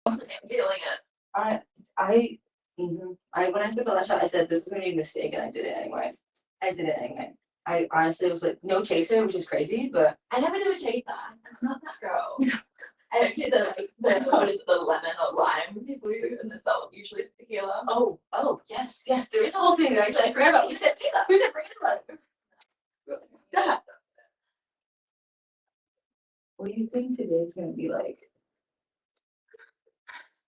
I'm feeling it. I when I took the last shot, I said this is gonna be a mistake, and I did it anyway. I honestly was like no chaser, which is crazy, but I never do a chaser. I'm not that girl. I don't do the what is it, the lemon or lime people use in the salt, usually it's tequila. oh, yes, there is a whole thing that I forgot about. We said forget about it. Yeah. What do you think today's gonna be like?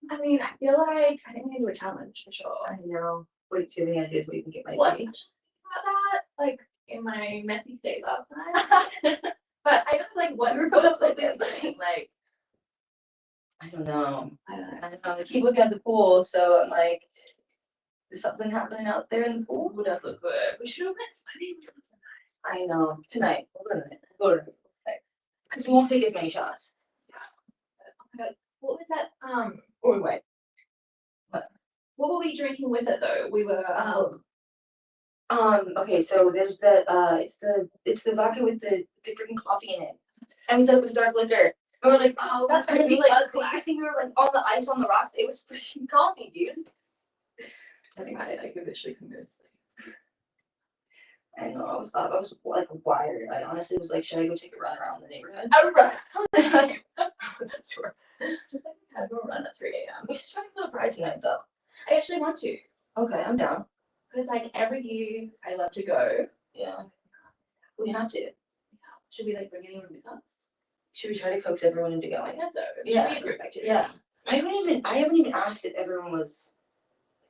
I mean, I feel like I think we need to do a challenge for sure. I know. What do you have any ideas what you think it might What be? about that? Like in my messy state last night. But I don't like what we're going to like. I don't know. I don't know. I don't know. I keep looking at the pool, so I'm like, is something happening out there in the pool? Would have looked good. We should have went swimming tonight. I know. Tonight. We'll go tonight. We'll go tonight. Because we won't take as many shots. Yeah. Oh my god. What was that? Or wait. What were we drinking with it though? We were okay, so there's the it's the vodka with the freaking coffee in it. And we thought it was dark liquor. And we're like, oh, that's gonna be like fuzzy. classy. We were like on the ice on the rocks. It was freaking coffee, dude. That's right, like officially convinced. I know, I was like wired. I honestly was like, should I go take a run around the neighborhood? I run. I wasn't sure. Just like I go run at 3 a.m. We should try to go to Pride tonight though. I actually want to. Okay, I'm down. Because like every year I love to go. Yeah. We have to. Should we like bring anyone with us? Should we try to coax everyone into I going? guess so. Yeah. Should be a group activity. Yeah. I haven't even asked if everyone was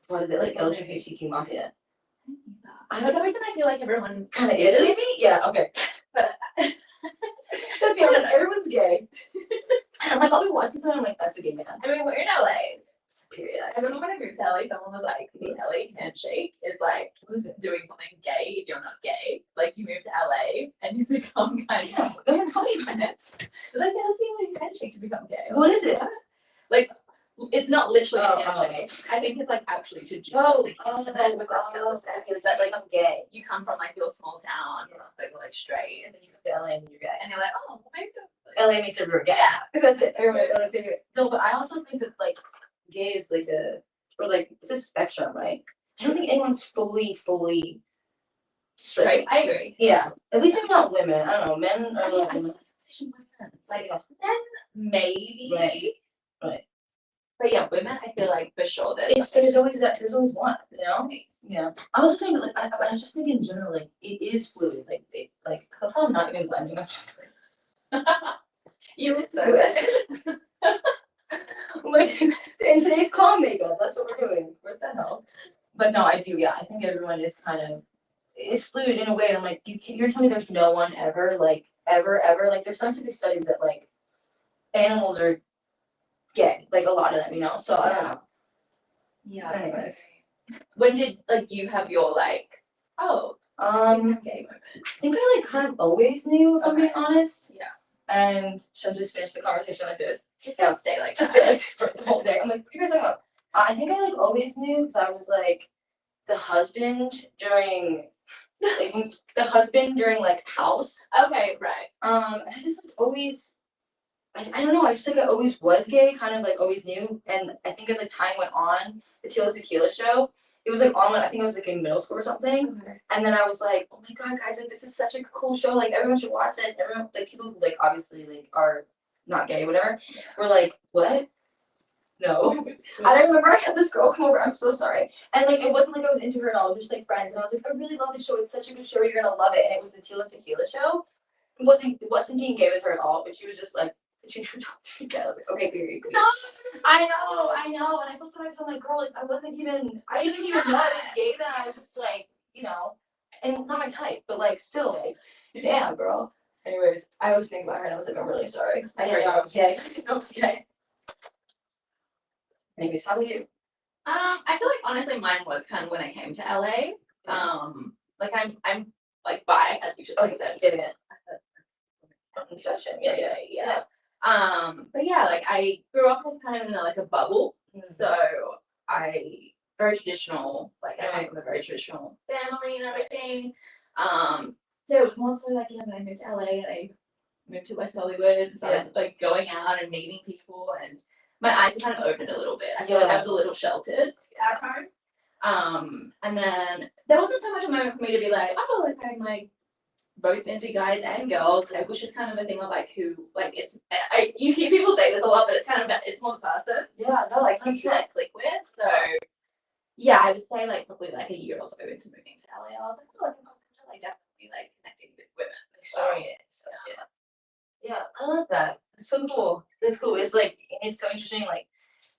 part of the like LGBTQ mafia. For some reason I feel like everyone kind of is, maybe? Yeah, okay. But that's the other everyone's gay. I'm like, I'll be watching something, I'm like, that's a gay man. I mean, we're in LA. Period. I remember when I moved to LA, someone was like, the LA handshake is like doing something gay if you're not gay. Like you move to LA and you become kind of. Go ahead, tell me about this. Like that's the only handshake to become gay. What is it? Like it's not literally a handshake. I think it's like actually to do something intimate with like the other sex. Is that like I'm gay. You come from like your small town, like you're like straight, and then you go to LA and you're gay. And you're like, oh, well, maybe LA makes everyone gay. Yeah, that's it. Everyone makes everyone. No, but I also think that like gay is like it's a spectrum, right? I don't think anyone's fully straight. I agree. Yeah, at least maybe not women. I don't know. Men are like. I have this conversation with my friends. Like men, maybe. Right. But yeah, women, I feel like for sure there's always one, you know? Yeah. I also think like I was just thinking in general, like it is fluid. Like I'm not even blending. I'm just you look so good. Like in today's calm makeup, that's what we're doing. What the hell? But no, I do. Yeah, I think everyone is it's fluid in a way. And I'm like, you're telling me there's no one ever like there's scientific studies that like animals are gay, like a lot of them, you know. So I don't know. Yeah. Anyways, when did like you have your like? Oh. Gay moment. I think I like kind of always knew, if I'm being honest. Yeah. And she'll just finish the conversation like this. Just stay like this for the whole day. I'm like, what are you guys talking about? I think I like always knew because I was like the husband during like house. Okay, right. I just like always I don't know, I just like I always was gay, kind of like always knew. And I think as like time went on, the Tila Tequila show, it was like on, I think I was like in middle school or something. Okay. And then I was like, oh my god, guys, like this is such a cool show. Like everyone should watch this. Everyone, like people who like obviously like are not gay, whatever, were like, what? No. And I remember I had this girl come over, I'm so sorry. And like it wasn't like I was into her at all, it was just like friends. And I was like, I really love the show. It's such a good show, you're gonna love it. And it was the Tila Tequila show. It wasn't being gay with her at all, but she was just like, she never talked to me again. I was like, okay, period. No. I know. And I feel so bad. I'm like, girl, like I didn't even know I was gay then. I was just like, you know, and not my type, but like still like, damn, girl. Anyways, I always think about her and I was like, I'm really sorry. I didn't know I was gay. I didn't know I was gay. Anyways, how about you? I feel like honestly mine was kind of when I came to LA. Like I'm like bi, as you just like said. Yeah. Session. Yeah. But yeah, like I grew up like kind of in a bubble. Mm-hmm. So I very traditional, like I come from a very traditional family and everything. So it was mostly like, when I moved to LA and I moved to West Hollywood and started like going out and meeting people and my eyes were kind of opened a little bit. I feel like I was a little sheltered at home. And then there wasn't so much a moment for me to be like, oh, like I'm like both into guys and girls, like, which is kind of a thing of like who, like it's, you hear people say this a lot, but it's kind of, it's more the person. Yeah, no, Like who you like click with. So yeah, I would say like probably like a year or so into moving to LA, I was like, oh, like I'm open to like definitely like connecting with women, exploring it. So yeah, I love that. It's so cool. That's cool. It's like it's so interesting. Like,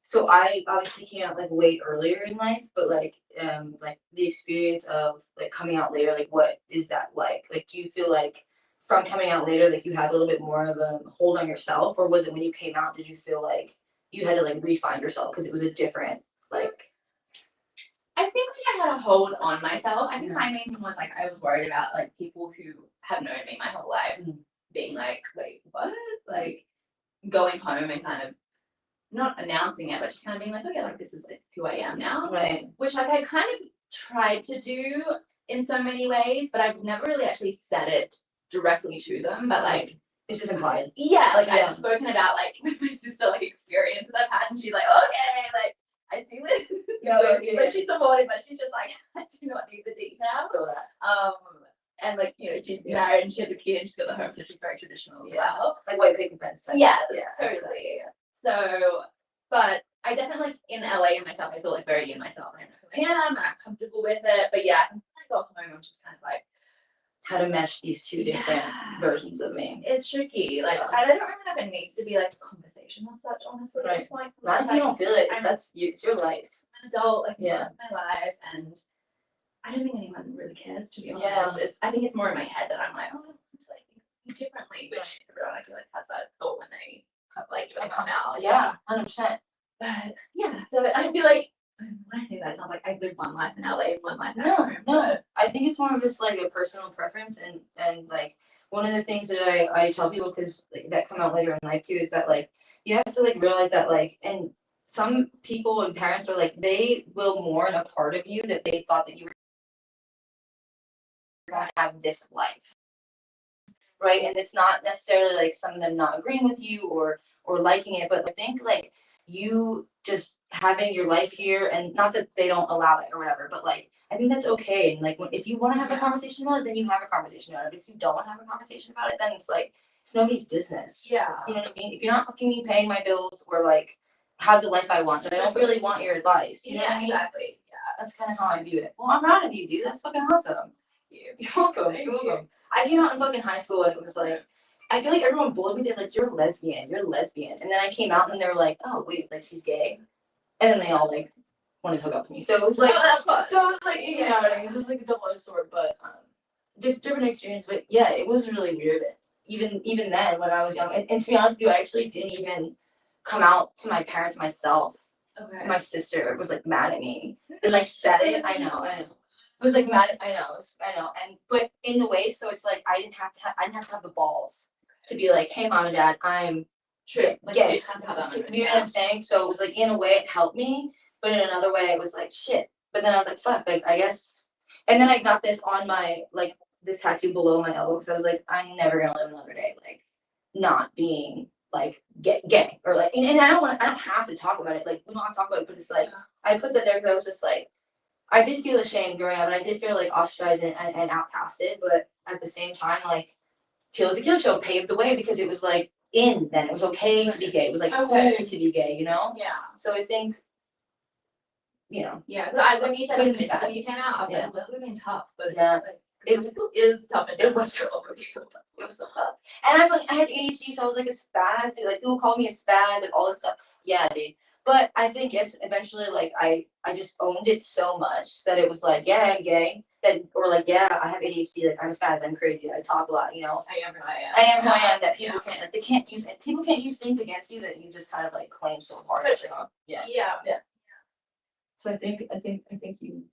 so I obviously came out like way earlier in life, but like the experience of like coming out later, like what is that like? Like, do you feel like from coming out later, like you have a little bit more of a hold on yourself, or was it when you came out? Did you feel like you had to like refine yourself because it was a different like? I think like I had a hold on myself. I think my main thing was like I was worried about like people who have known me my whole life being like, wait, what? Like going home and kind of not announcing it, but just kind of being like, okay, like this is like who I am now. Right. Which like I kind of tried to do in so many ways, but I've never really actually said it directly to them. But like it's just implied. Yeah, like I've spoken about like with my sister like experiences I've had, and she's like, okay, like I see this. But she's supportive, but she's just like, I do not need the detail. And like, you know, she's married and she has a kid and she's got the home, so she's very traditional as well. Like white picket fence type. Yeah, totally. So, but I definitely like in LA in myself, I feel like very in myself. I know who I am and I'm comfortable with it. But yeah, when I go home, I'm just kind of like, how to mesh these two different versions of me. It's tricky. Like I don't really know if it needs to be like a conversation or such, honestly, at this point. Not if you don't feel it. It's your life. I'm an adult, like my life, and I don't think anyone really cares, to be honest. Yeah. I think it's more in my head that I'm like, oh, I want to like think differently, which everyone I feel like has that thought when they come out. Yeah, 100%. But yeah, so I feel like when I say that, it sounds like I live one life in LA, one life at home. No. I think it's more of just like a personal preference, and like one of the things that I tell people because like, that come out later in life too is that like you have to like realize that like and some people and parents are like they will mourn a part of you that they thought that you were going to have this life, right? And it's not necessarily like some of them not agreeing with you or liking it, but I think like you just having your life here, and not that they don't allow it or whatever, but like I think that's okay. And like if you want to have a conversation about it, then you have a conversation about it. If you don't want to have a conversation about it, then it's like it's nobody's business. Yeah. You know what I mean? If you're not fucking me paying my bills or like have the life I want, then I don't really want your advice. You know what I mean? Exactly. Yeah. That's kind of how I view it. Well, I'm proud of you, dude. That's fucking awesome. You're welcome. You're welcome. I came out in fucking high school and it was like I feel like everyone bullied me. They're like, you're lesbian. And then I came out and they were like, oh wait, like she's gay. And then they all like wanted to hook up with me. So it was like, you know what I mean? It was like a double-edged sword, but different experience. But yeah, it was really weird. Even then when I was young, and to be honest with you, I actually didn't even come out to my parents myself. Okay. My sister was like mad at me and like said it. I know. It was like mad. I know. And but in the way, so it's like I didn't have to have the balls to be like, hey, mom and dad, I'm gay. You know what I'm saying? So it was like in a way it helped me, but in another way it was like shit. But then I was like, fuck, like I guess. And then I got this on my like this tattoo below my elbow because I was like, I'm never gonna live another day like not being like gay or like. And I don't have to talk about it. Like we don't have to talk about it, but it's like I put that there because I was just like. I did feel ashamed growing up, and I did feel like ostracized and outcasted. But at the same time, like Teal the Kill Show paved the way because it was like in then. It was okay to be gay. It was like cool to be gay, you know? Yeah. So I think, you know. Yeah, when you said when you came out, I was like, well, it would have been tough. But it was tough. It was tough. It was so tough. And I had ADHD, so I was like a spaz. Like people call me a spaz, like all this stuff. Yeah, dude. But I think it's eventually like I just owned it so much that it was like, yeah, I'm gay. Or like, yeah, I have ADHD, like I'm a spaz, I'm crazy, I talk a lot, you know. I am who I am. I am who I am. That people can't like people can't use things against you that you just kind of like claim so hard. Yeah. So I think you